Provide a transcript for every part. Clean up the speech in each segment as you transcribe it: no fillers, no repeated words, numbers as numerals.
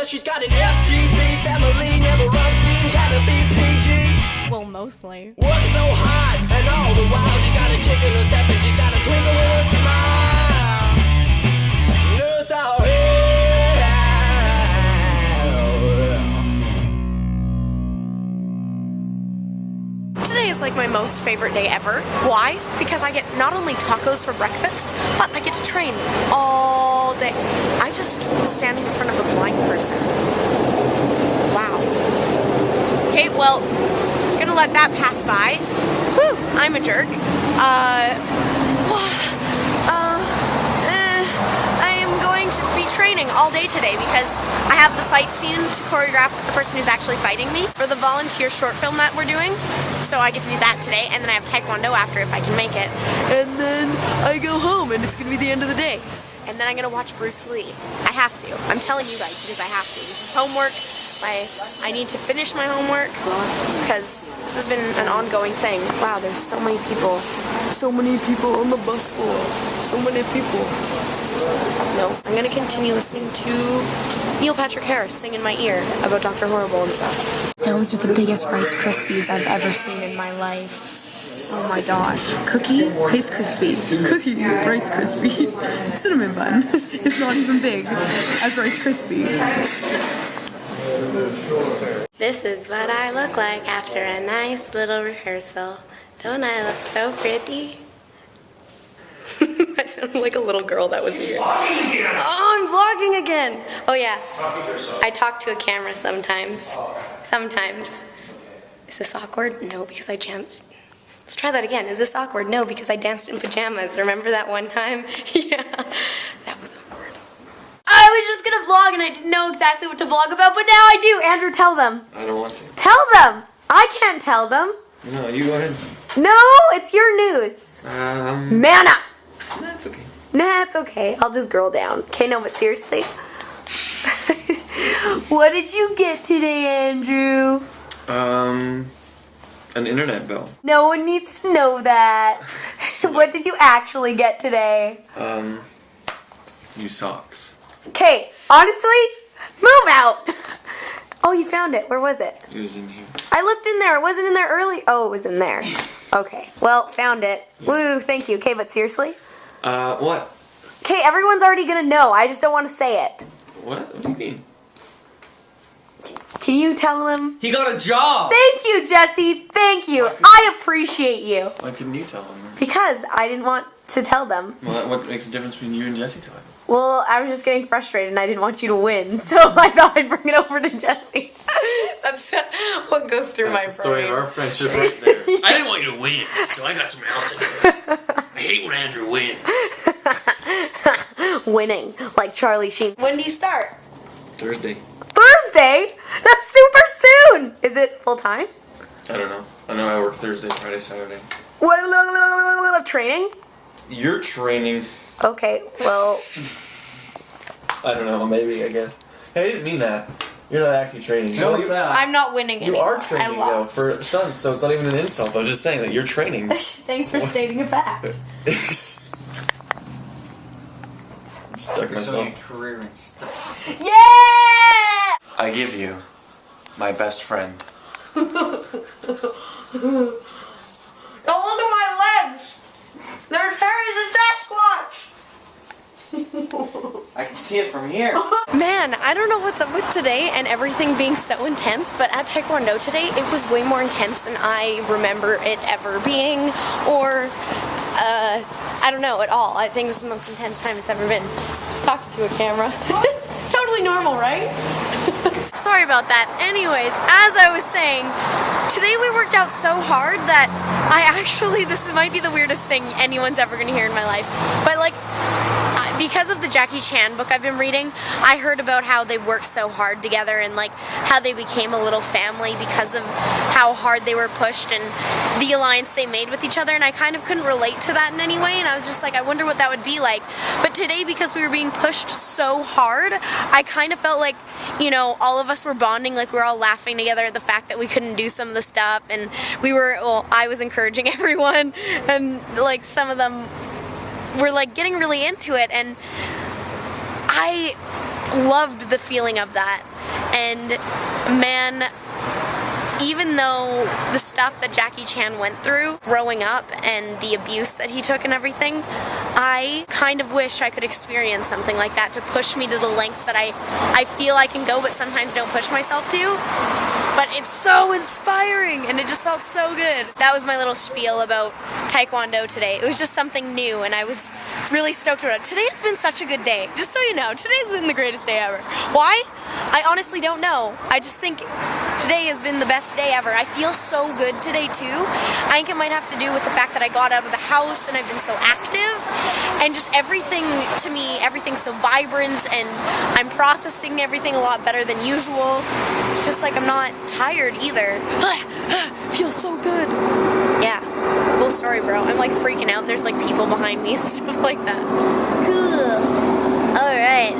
cause she's got an FGB family, never unseen, gotta be PG. Well, mostly. Work so hard, and all the while she got a kick in her step and she's got a twinkle in her smile. NerdzRL. Today is like my most favorite day ever. Why? Because I get not only tacos for breakfast, but I get to train all day. I just was standing in front of a blind person. Wow. Okay, well, I'm gonna let that pass by. Whew, I'm a jerk. I am going to be training all day today because I have the fight scene to choreograph with the person who's actually fighting me for the volunteer short film that we're doing. So I get to do that today, and then I have Taekwondo after if I can make it. And then I go home, and it's gonna be the end of the day. And then I'm gonna watch Bruce Lee. I have to. I'm telling you guys because I have to. This is homework. I need to finish my homework because this has been an ongoing thing. Wow, there's so many people. So many people on the bus floor. So many people. No, I'm gonna continue listening to Neil Patrick Harris sing in my ear about Dr. Horrible and stuff. Those are the biggest Rice Krispies I've ever seen in my life. Oh my gosh. Cookie, Rice Krispie. Cookie, Rice Krispie. Cinnamon bun. It's not even big as Rice Krispie. This is what I look like after a nice little rehearsal. Don't I look so pretty? I sound like a little girl. That was weird. Oh, I'm vlogging again. Oh yeah. I talk to a camera sometimes. Sometimes. Is this awkward? No, because I jammed. Let's try that again. Is this awkward? No, because I danced in pajamas. Remember that one time? Yeah. That was awkward. I was just gonna vlog and I didn't know exactly what to vlog about, but now I do. Andrew, tell them. I don't want to. Tell them. I can't tell them. No, you go ahead. No, it's your news. Man up. That's okay. Nah, it's okay. I'll just girl down. Okay, no, but seriously. What did you get today, Andrew? An internet bell. No one needs to know that. So what did you actually get today? New socks. Okay, honestly, move out. Oh, you found it. Where was it? It was in here. I looked in there. It wasn't in there early. Oh, it was in there. Okay, well, found it. Woo, thank you. Okay, but seriously? What? Okay, everyone's already gonna know. I just don't want to say it. What? What do you mean? Can you tell them? He got a job! Thank you, Jesse. Thank you. I appreciate you. Why couldn't you tell them? Because I didn't want to tell them. Well, what makes the difference between you and Jesse telling them? Well, I was just getting frustrated and I didn't want you to win, so I thought I'd bring it over to Jesse. That's what goes through my brain. That's the story of our friendship right there. I didn't want you to win, so I got someone else to do it. I hate when Andrew wins. Winning, like Charlie Sheen. When do you start? Thursday. Thursday? That's super soon! Is it full time? I don't know. I know I work Thursday, Friday, Saturday. What, training? You're training. Okay, well... I don't know, maybe, I guess. Hey, I didn't mean that. You're not actually training. No, it's not. I'm not winning anymore. You are training, though, for stunts, so it's not even an insult. I'm just saying that you're training. Thanks for stating a fact. Stuck myself. A career in stuff. Yeah! I give you my best friend. Don't look at my legs! There's hairs and Sasquatch! I can see it from here. Man, I don't know what's up with today and everything being so intense, but at Taekwondo today, it was way more intense than I remember it ever being, or, I don't know, at all. I think this is the most intense time it's ever been. Just talking to a camera. Totally normal, right? Sorry about that. Anyways, as I was saying, today we worked out so hard that this might be the weirdest thing anyone's ever gonna hear in my life, but like, because of the Jackie Chan book I've been reading, I heard about how they worked so hard together and like how they became a little family because of how hard they were pushed and the alliance they made with each other, and I kind of couldn't relate to that in any way, and I was just like, I wonder what that would be like. But today, because we were being pushed so hard, I kind of felt like, you know, all of us were bonding, like we were all laughing together at the fact that we couldn't do some of the stuff, and I was encouraging everyone, and like some of them were like getting really into it, and I loved the feeling of that. And man, even though the stuff that Jackie Chan went through growing up and the abuse that he took and everything, I kind of wish I could experience something like that to push me to the lengths that I feel I can go but sometimes don't push myself to. But it's so inspiring and it just felt so good. That was my little spiel about Taekwondo today. It was just something new and I was really stoked about it. Today has been such a good day. Just so you know, today's been the greatest day ever. Why? I honestly don't know. I just think today has been the best day ever. I feel so good today too. I think it might have to do with the fact that I got out of the house and I've been so active and just everything to me, everything's so vibrant and I'm processing everything a lot better than usual. It's just like I'm not tired either. Feels so good. Yeah, cool story, bro. I'm like freaking out. There's like people behind me and stuff like that. Cool. Alright.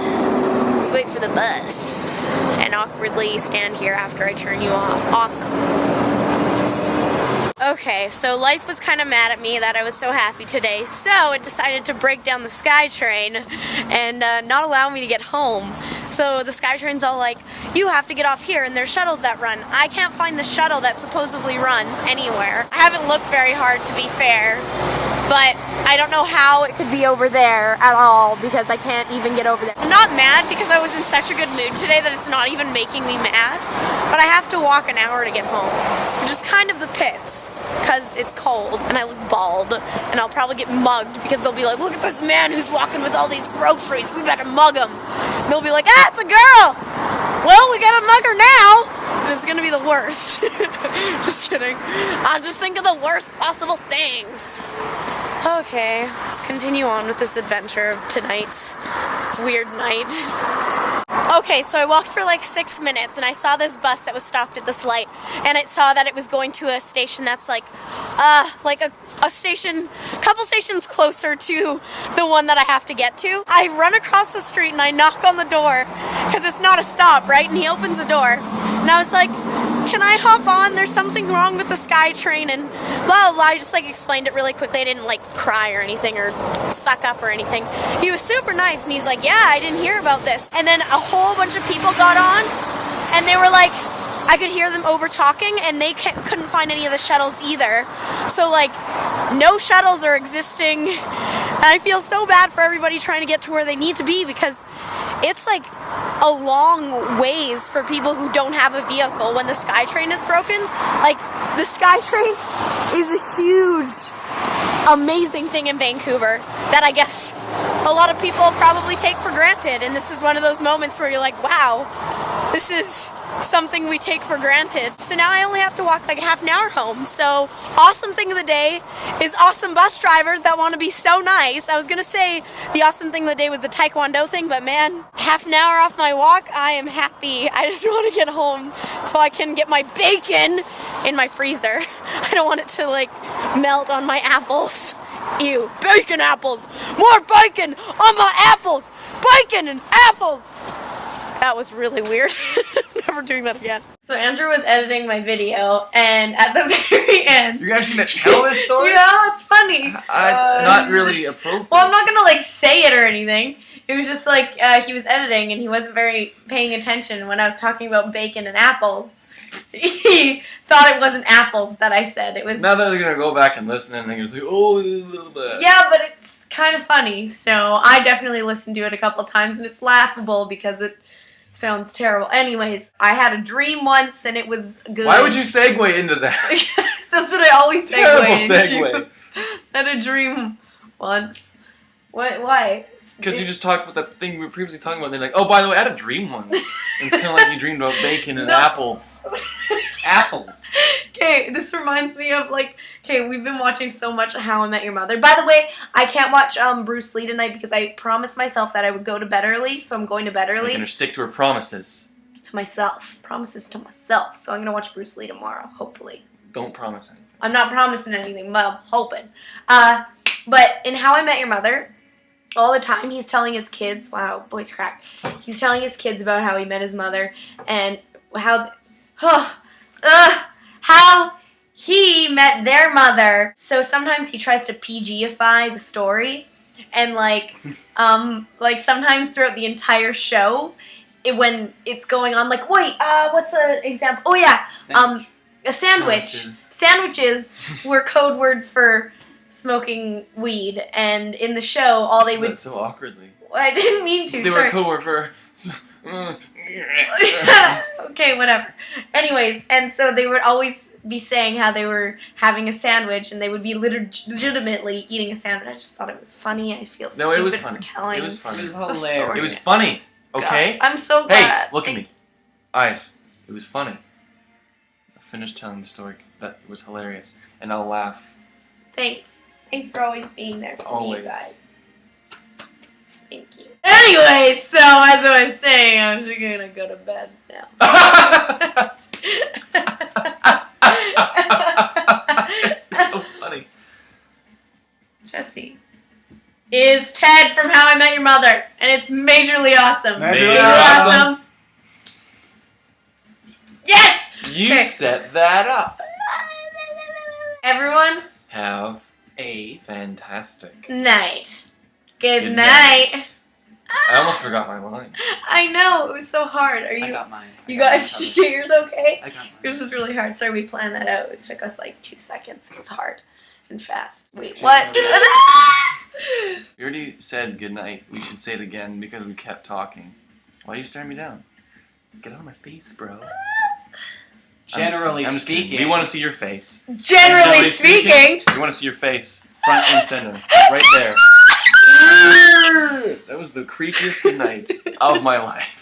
Let's wait for the bus and awkwardly stand here after I turn you off. Awesome. Okay, so life was kind of mad at me that I was so happy today, so it decided to break down the SkyTrain and not allow me to get home. So the SkyTrain's all like, you have to get off here and there's shuttles that run. I can't find the shuttle that supposedly runs anywhere. I haven't looked very hard, to be fair, but I don't know how it could be over there at all because I can't even get over there. I'm not mad because I was in such a good mood today that it's not even making me mad, but I have to walk an hour to get home, which is kind of the pits. Because it's cold and I look bald and I'll probably get mugged because they'll be like, look at this man who's walking with all these groceries, we better mug him. And they'll be like, ah, it's a girl! Well, we gotta mug her now! And it's gonna be the worst. Just kidding. I'll just think of the worst possible things. Okay, let's continue on with this adventure of tonight's weird night. Okay, so I walked for like 6 minutes and I saw this bus that was stopped at this light and it saw that it was going to a station that's like a station, couple stations closer to the one that I have to get to. I run across the street and I knock on the door because it's not a stop, right? And he opens the door and I was like, can I hop on? There's something wrong with the SkyTrain and blah, blah, blah. I just like explained it really quickly. I didn't like cry or anything or suck up or anything. He was super nice and he's like, yeah, I didn't hear about this. And then a whole bunch of people got on and they were like, I could hear them over talking and they couldn't find any of the shuttles either. So like no shuttles are existing. And I feel so bad for everybody trying to get to where they need to be because it's like a long ways for people who don't have a vehicle when the SkyTrain is broken. Like, the SkyTrain is a huge, amazing thing in Vancouver that I guess a lot of people probably take for granted. And this is one of those moments where you're like, wow, this is something we take for granted. So now I only have to walk like a half an hour home. So awesome thing of the day is awesome bus drivers that want to be so nice. I was gonna say the awesome thing of the day was the Taekwondo thing, but man, half an hour off my walk, I am happy. I just want to get home so I can get my bacon in my freezer. I don't want it to like melt on my apples. Ew, bacon apples, more bacon on my apples, bacon and apples. That was really weird. Never doing that again. So Andrew was editing my video, and at the very end... You're actually going to tell this story? Yeah, it's funny. It's not really appropriate. Well, I'm not going to, like, say it or anything. It was just, like, he was editing, and he wasn't very paying attention when I was talking about bacon and apples. He thought it wasn't apples that I said. It was... Now that they're going to go back and listen, and they're going to say, oh, a little bit. Yeah, but it's kind of funny, so I definitely listened to it a couple times, and it's laughable because it... sounds terrible. Anyways, I had a dream once and it was good. Why would you segue into that? That's what I always Terrible segue into. I had a dream once. What? Why? Because you just talked about that thing we were previously talking about. And they're like, oh, by the way, I had a dream once. And it's kind of like you dreamed about bacon and apples. Apples. Okay, this reminds me of like, okay, we've been watching so much How I Met Your Mother. By the way, I can't watch Bruce Lee tonight because I promised myself that I would go to bed early, so I'm going to bed early. You're going to stick to her promises. To myself. Promises to myself. So I'm going to watch Bruce Lee tomorrow, hopefully. Don't promise anything. I'm not promising anything, but I'm hoping. But in How I Met Your Mother, all the time he's telling his kids, wow, voice crack. He's telling his kids about how he met his mother and how he met their mother. So sometimes he tries to PG-ify the story, and like sometimes throughout the entire show, when it's going on, like, wait, what's an example? Oh yeah, a sandwich. Sandwiches were code word for smoking weed, and in the show, all they would. So awkwardly. I didn't mean to. They were code word for. Okay, whatever. Anyways, and so they would always be saying how they were having a sandwich, and they would be legitimately eating a sandwich. I just thought it was funny. I feel stupid it was for funny. telling. It was funny. It was the hilarious. story. It was funny. Okay. God, I'm so glad. Hey, look at me. Eyes. It was funny. I finished telling the story. That it was hilarious, and I'll laugh. Thanks. Thanks for always being there for me, you Always. guys. Thank you. Anyway, so as I was saying, I'm just gonna go to bed now. You're so funny. Jesse is Ted from How I Met Your Mother, and it's majorly awesome. Majorly awesome. Yes! You Okay. set that up. Everyone, Have a fantastic. night. Good Good night. I almost forgot my line. I know, it was so hard. Are you? I got mine. You guys, did you get yours okay? I got mine. Yours was really hard. Sorry, we planned that out. It took us like 2 seconds. It was hard and fast. Wait, what? We already said goodnight. We should say it again because we kept talking. Why are you staring me down? Get out of my face, bro. Generally I'm just kidding. speaking, We want to see your face. Generally speaking. We want to see your face. Front and center. Right there. That was the creepiest goodnight of my life.